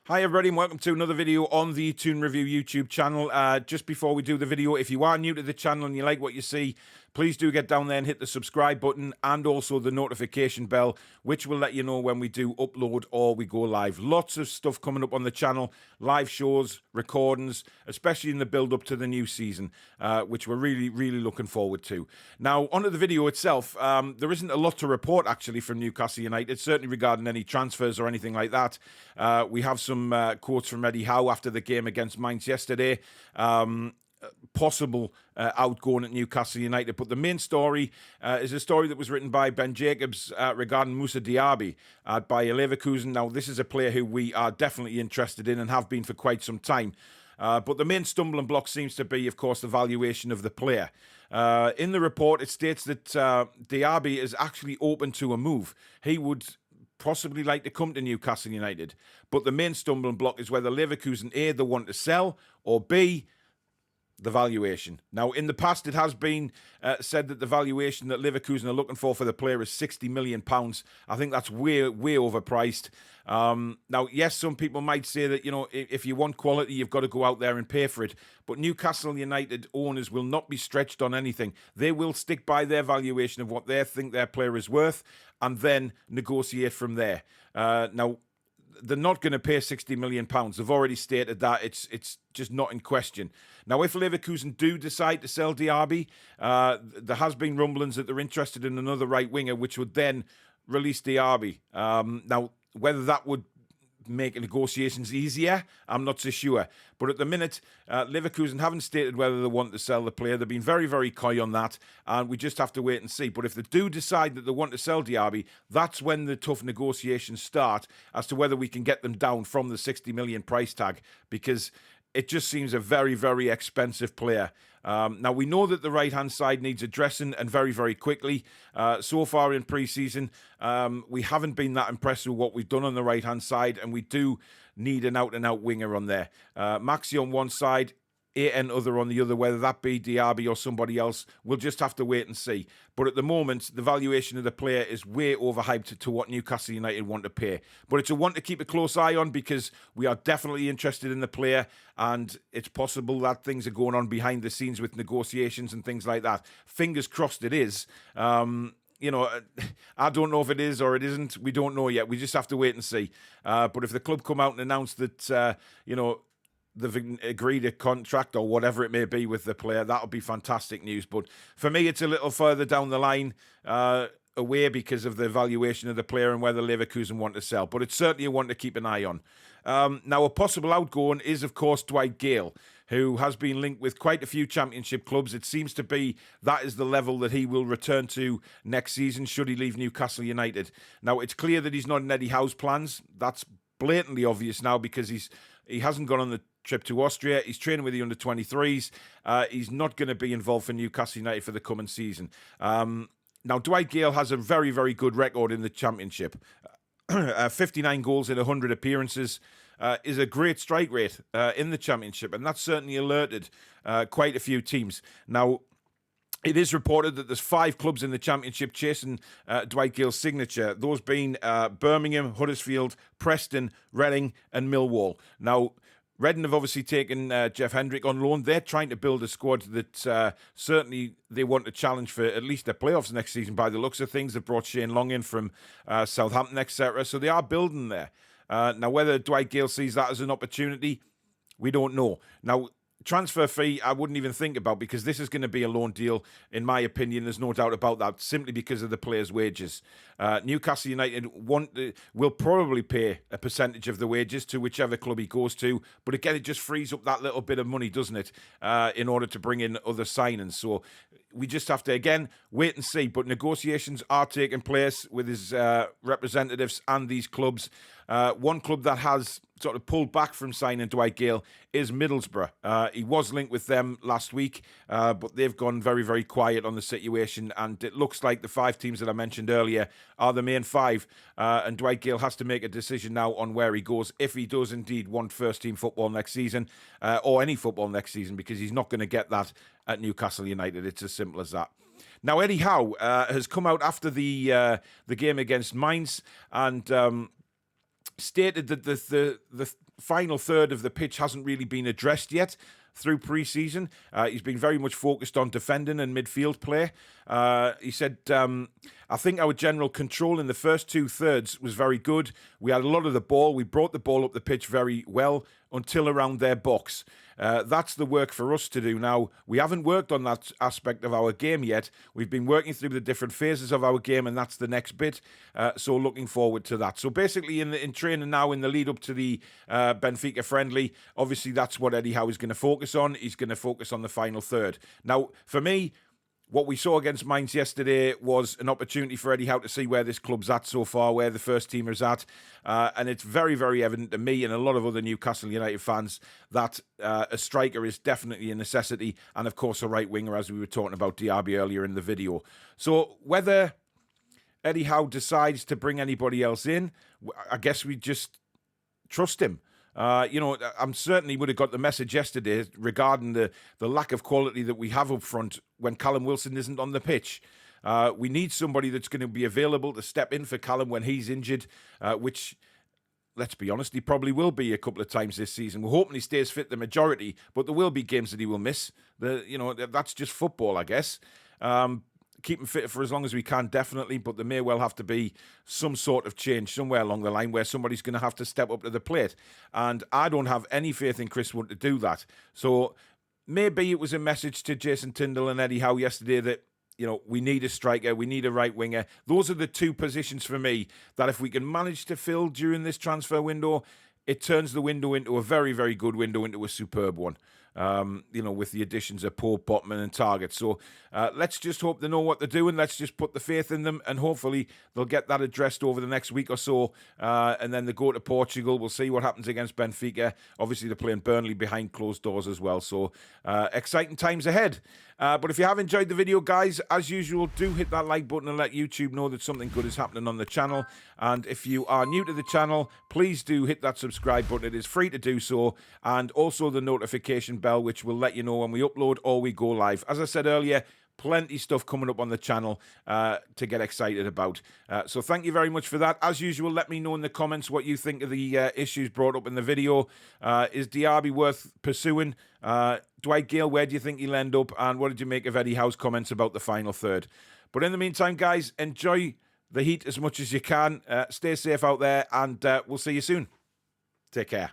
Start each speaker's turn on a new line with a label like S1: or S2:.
S1: Hi everybody and welcome to another video on the Toon Review YouTube channel. Just before we do the video, if you are new to the channel and you like what you see, please do get down there and hit the subscribe button and also the notification bell, which will let you know when we do upload or we go live. Lots of stuff coming up on the channel, live shows, recordings, especially in the build up to the new season, which we're really looking forward to. Now, onto the video itself, there isn't a lot to report actually from Newcastle United, certainly regarding any transfers or anything like that. We have some quotes from Eddie Howe after the game against Mainz yesterday. Possible outgoing at Newcastle United, but the main story is a story that was written by Ben Jacobs regarding Moussa Diaby by Leverkusen. Now, this is a player who we are definitely interested in and have been for quite some time. But the main stumbling block seems to be, of course, the valuation of the player. In the report, it states that Diaby is actually open to a move. He would possibly like to come to Newcastle United, but the main stumbling block is whether Leverkusen A, they want to sell, or B, the valuation. Now, in the past, it has been said that the valuation that Leverkusen are looking for the player is £60 million. I think that's way overpriced. Now, yes, some people might say that, you know, if you want quality, you've got to go out there and pay for it. But Newcastle United owners will not be stretched on anything. They will stick by their valuation of what they think their player is worth and then negotiate from there. Now, they're not going to pay £60 million. They've already stated that. It's just not in question. Now, if Leverkusen do decide to sell Diaby, there has been rumblings that they're interested in another right winger, which would then release Diaby. Now, whether that would make negotiations easier, I'm not so sure. But at the minute, Leverkusen haven't stated whether they want to sell the player. They've been very coy on that, and we just have to wait and see. But if they do decide that they want to sell Diaby, that's when the tough negotiations start as to whether we can get them down from the 60 million price tag, because it just seems a very expensive player. Now, we know that the right-hand side needs addressing, and very quickly. So far in pre-season, we haven't been that impressed with what we've done on the right-hand side, and we do need an out-and-out winger on there. Maxi on one side, AN other on the other, whether that be Diaby or somebody else, we'll just have to wait and see. But at the moment, the valuation of the player is way overhyped to what Newcastle United want to pay. But it's a one to keep a close eye on, because we are definitely interested in the player, and it's possible that things are going on behind the scenes with negotiations and things like that. Fingers crossed it is. You know, I don't know if it is or it isn't. We don't know yet. We just have to wait and see. But if the club come out and announce that, you know, they've agreed a contract or whatever it may be with the player, that'll be fantastic news. But for me, it's a little further down the line away because of the valuation of the player and whether Leverkusen want to sell. But it's certainly one to keep an eye on. Now, a possible outgoing is, of course, Dwight Gayle, who has been linked with quite a few championship clubs. It seems to be that is the level that he will return to next season should he leave Newcastle United. Now, it's clear that he's not in Eddie Howe's plans. That's blatantly obvious now, because he hasn't gone on the trip to Austria. He's training with the under-23s. He's not going to be involved for Newcastle United for the coming season. Now, Dwight Gayle has a very good record in the Championship. 59 goals in 100 appearances is a great strike rate in the Championship, and that's certainly alerted quite a few teams. Now, it is reported that there's 5 clubs in the Championship chasing Dwight Gayle's signature, those being Birmingham, Huddersfield, Preston, Reading and Millwall. Now, Reading have obviously taken Jeff Hendrick on loan. They're trying to build a squad that certainly they want to challenge for at least the playoffs next season by the looks of things. They've brought Shane Long in from Southampton, etc. So they are building there. Now, whether Dwight Gayle sees that as an opportunity, we don't know. Now, transfer fee, I wouldn't even think about, because this is going to be a loan deal, in my opinion. There's no doubt about that, simply because of the players' wages. Newcastle United will probably pay a percentage of the wages to whichever club he goes to, but again, it just frees up that little bit of money, doesn't it, in order to bring in other signings. So we just have to, again, wait and see. But negotiations are taking place with his representatives and these clubs. One club that has sort of pulled back from signing Dwight Gayle is Middlesbrough. He was linked with them last week, but they've gone very quiet on the situation, and it looks like the 5 teams that I mentioned earlier are the main 5, and Dwight Gayle has to make a decision now on where he goes, if he does indeed want first-team football next season, or any football next season, because he's not going to get that at Newcastle United. It's as simple as that. Now, Eddie Howe has come out after the game against Mainz, and stated that the final third of the pitch hasn't really been addressed yet through pre-season. He's been very much focused on defending and midfield play. He said, I think our general control in the first 2/3 was very good. We had a lot of the ball. We brought the ball up the pitch very well until around their box. That's the work for us to do now. We haven't worked on that aspect of our game yet. We've been working through the different phases of our game, and that's the next bit. So looking forward to that. So basically in training now, in the lead up to the Benfica friendly, obviously that's what Eddie Howe is going to focus on. He's going to focus on the final third. Now, for me, what we saw against Mainz yesterday was an opportunity for Eddie Howe to see where this club's at so far, where the first teamers at. And it's very, very evident to me and a lot of other Newcastle United fans that a striker is definitely a necessity. And, of course, a right winger, as we were talking about Diaby earlier in the video. So whether Eddie Howe decides to bring anybody else in, I guess we just trust him. I'm certainly would have got the message yesterday regarding the lack of quality that we have up front when Callum Wilson isn't on the pitch. We need somebody that's going to be available to step in for Callum when he's injured, which, let's be honest, he probably will be a couple of times this season. We're hoping he stays fit the majority, but there will be games that he will miss. That's just football, I guess. Keep him fit for as long as we can, definitely, but there may well have to be some sort of change somewhere along the line where somebody's going to have to step up to the plate. And I don't have any faith in Chris Wood to do that. So maybe it was a message to Jason Tindall and Eddie Howe yesterday that, we need a striker, we need a right winger. Those are the two positions for me that if we can manage to fill during this transfer window, it turns the window into a very, very good window, into a superb one. With the additions of Pope, Botman and Target. So let's just hope they know what they're doing. Let's just put the faith in them, and hopefully they'll get that addressed over the next week or so. And then they go to Portugal. We'll see what happens against Benfica. Obviously, they're playing Burnley behind closed doors as well. So exciting times ahead. But if you have enjoyed the video, guys, as usual, do hit that like button and let YouTube know that something good is happening on the channel. And if you are new to the channel, please do hit that subscribe button. It is free to do so. And also the notification bell, which will let you know when we upload or we go live. As I said earlier, plenty stuff coming up on the channel to get excited about. So thank you very much for that. As usual, let me know in the comments what you think of the issues brought up in the video. Is Diaby worth pursuing? Dwight Gayle, where do you think he'll end up? And what did you make of Eddie Howe's comments about the final third? But in the meantime, guys, enjoy the heat as much as you can. Stay safe out there, and we'll see you soon. Take care.